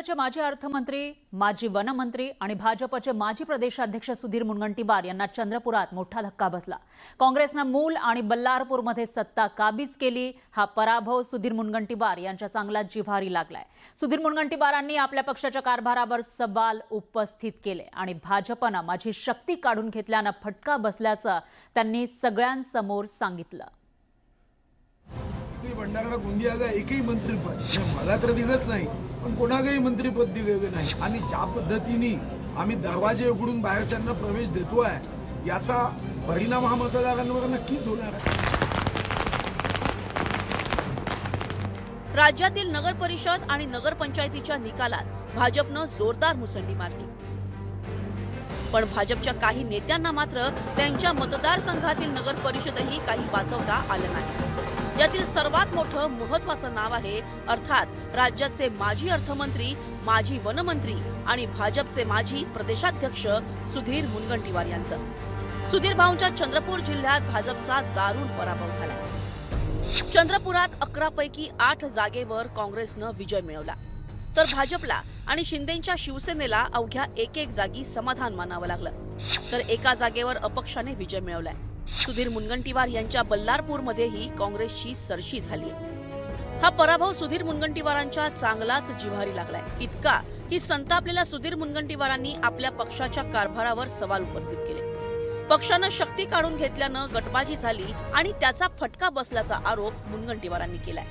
भाजपचे माजी अर्थमंत्री, माजी वनमंत्री आणि भाजपचे माजी प्रदेशाध्यक्ष सुधीर मुनगंटीवार यांना चंद्रपुरात मोठा धक्का बसला। काँग्रेसने मूल आणि बल्लारपूरमध्ये सत्ता काबीज केली। हा पराभव सुधीर मुनगंटीवार यांच्या चांगला जिव्हारी लागलाय। सुधीर मुनगंटीवारांनी आपल्या पक्षाच्या कारभारावर सवाल उपस्थित केले आणि भाजपने माझी शक्ती काढून घेतल्याने फटका बसल्याचं त्यांनी सगळ्यांसमोर सांगितलं। भंडारा गोंदियाला एकही मंत्रीपद मला तर दिलंच नाही, पण कोणालाही मंत्रीपद दिलेलं नाही। आणि ज्या पद्धतीने आम्ही दरवाजे उघडून बाहेरच्यांना प्रवेश देतोय याचा परिणाम हा मतदारांवर नक्कीच होणार आहे। राज्यातील नगर परिषद आणि नगरपंचायतीच्या निकालात भाजपनं जोरदार मुसंडी मारली, पण भाजपच्या काही नेत्यांना मात्र त्यांच्या मतदारसंघातील नगर परिषदही काही वाचवता आलं नाही। यातील सर्वात मोठं महत्त्वाचं नाव आहे अर्थात राज्याचे माजी अर्थमंत्री, माजी वनमंत्री आणि भाजपचे माजी प्रदेशाध्यक्ष सुधीर मुनगंटीवार यांचं। सुधीर भाऊंच्या चंद्रपूर जिल्ह्यात भाजपचा दारुण पराभव झाला। चंद्रपुरात 11 पैकी 8 जागेवर काँग्रेसनं विजय मिळवला, तर भाजपला आणि शिंदेंच्या शिवसेनेला अवघ्या एक जागी समाधान मानावं लागलं, तर एका जागेवर अपक्षाने विजय मिळवलाय। सुधीर मुनगंटीवार यांच्या बल्लारपूरमध्येही काँग्रेसची सरशी झाली। हा पराभव सुधीर मुनगंटीवारांच्या चांगलाच जिव्हारी लागलाय, इतका की संतापलेल्या सुधीर मुनगंटीवारांनी आपल्या पक्षाच्या कारभारावर सवाल उपस्थित केले। पक्षानं शक्ती काढून घेतल्यानं गटबाजी झाली आणि त्याचा फटका बसल्याचा आरोप मुनगंटीवारांनी केलाय।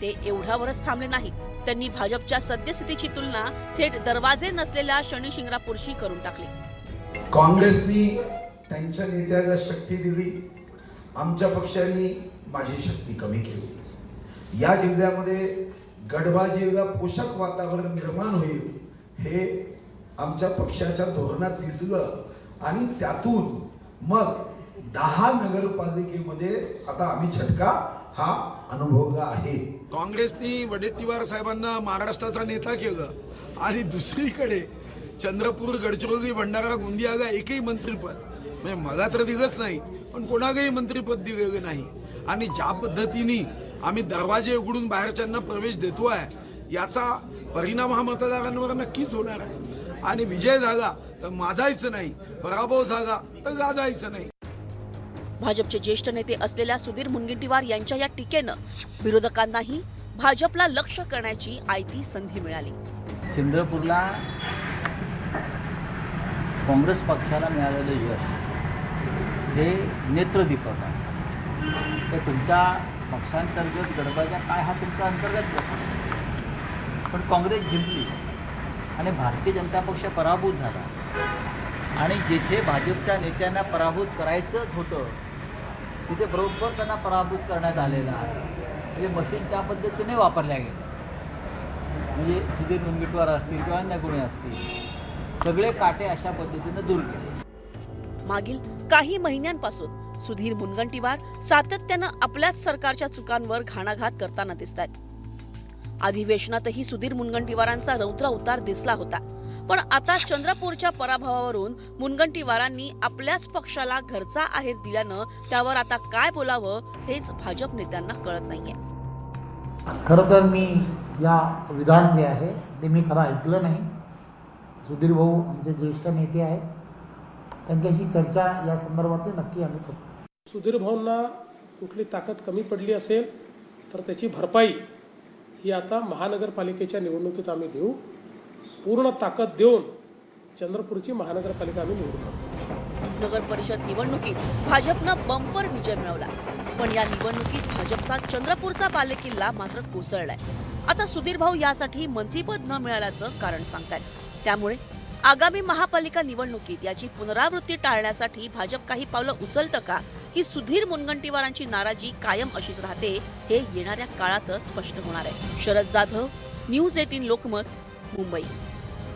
ते एवढ्यावरच थांबले नाहीत, त्यांनी भाजपच्या सद्यस्थितीची तुलना थेट दरवाजे नसलेल्या शनिशिंगणापूरशी करून टाकली। काँग्रेसनी त्यांच्या नेत्याला शक्ती दिली, आमच्या पक्षाने माझी शक्ती कमी केली। या जिल्ह्यामध्ये गडबाजीला पोषक वातावरण निर्माण होईल हे आमच्या पक्षाच्या धोरणात दिसलं आणि त्यातून मग 10 नगरपालिकेमध्ये आता आम्ही झटका हा अनुभवला आहे। काँग्रेसने वडेट्टीवार साहेबांना महाराष्ट्राचा नेता केलं आणि दुसरीकडे चंद्रपूर, गडचिरोली, भंडारा, गोंदियाला एकही मंत्रीपद मला तर दिलंच नाही, पण कोणालाही मंत्रीपद दिलेलं नाही। आणि ज्या पद्धतीने आम्ही दरवाजे उघडून बाहेरच्यांना प्रवेश देतोय याचा परिणाम हा मतदारांवर नक्कीच होणार आहे। आणि विजय झाला तर माजायचं नाही, पराभव झाला तर गाजायचं नाही। भाजपचे ज्येष्ठ नेते असलेल्या सुधीर मुनगंटीवार यांच्या या टीकेनं विरोधकांनाही भाजपला लक्ष्य करण्याची आयती संधी मिळाली। चंद्रपूरला काँग्रेस पक्षाला मिळालेलं यश हे नेत्रदीपक आहे। तर तुमच्या पक्षांतर्गत गडबाज्या काय हा तुमचा अंतर्गत प्रश्न, पण काँग्रेस जिंकली आणि भारतीय जनता पक्ष पराभूत झाला। आणि जिथे भाजपच्या नेत्यांना पराभूत करायचंच होतं तिथे बरोबर त्यांना पराभूत करण्यात आलेला आहे। म्हणजे मशीन त्या पद्धतीने वापरल्या गेल्या, म्हणजे सुधीर मुनगंटीवार असतील किंवा अन्य कोणी असतील, सगळे काटे अशा पद्धतीने दूर केले। मागील काही महिन्यांपासून सुधीर मुनगंटीवार सातत्यानं आपल्याच सरकारच्या चुकांवर घाणाघात करताना दिसतात। अधिवेशनातही सुधीर मुनगंटीवारांचा रौद्र उतार दिसला होता, पण आता चंद्रपूरच्या पराभवावरून मुनगंटीवारांनी आपल्याच पक्षाला घरचा आहेर दिल्यानं त्यावर आता काय बोलावं हेच भाजप नेत्यांना कळत नाहीये। खरं तर मी या विधान जे आहे ते मी खरं ऐकलं नाही। सुधीर भाऊ आमचे ज्येष्ठ नेते आहेत, त्यांच्याशी चर्चा या संदर्भात नक्की आम्ही करू। सुधीर भाऊंना कुठली ताकद कमी पडली असेल तर त्याची भरपाई ही आता महानगरपालिकेच्या निवडणुकीत आम्ही देऊ। पूर्ण ताकद देऊन चंद्रपूरची महानगरपालिका आम्ही निवडू। नगर परिषद निवडणुकीत भाजपनं बंपर विजय मिळवला, पण या निवडणुकीत भाजपचा चंद्रपूरचा बालेकिल्ला मात्र कोसळलाय। आता सुधीर भाऊ यासाठी मंत्रीपद न मिळाल्याचं कारण सांगतात। त्यामुळे आगामी महापालिका निवडणुकीत याची पुनरावृत्ती टाळण्यासाठी भाजप काही पावलं उचलतं का, की सुधीर मुनगंटीवारांची नाराजी कायम अशीच राहते, हे येणाऱ्या काळातच स्पष्ट होणार आहे। शरद जाधव, न्यूज 18 लोकमत, मुंबई।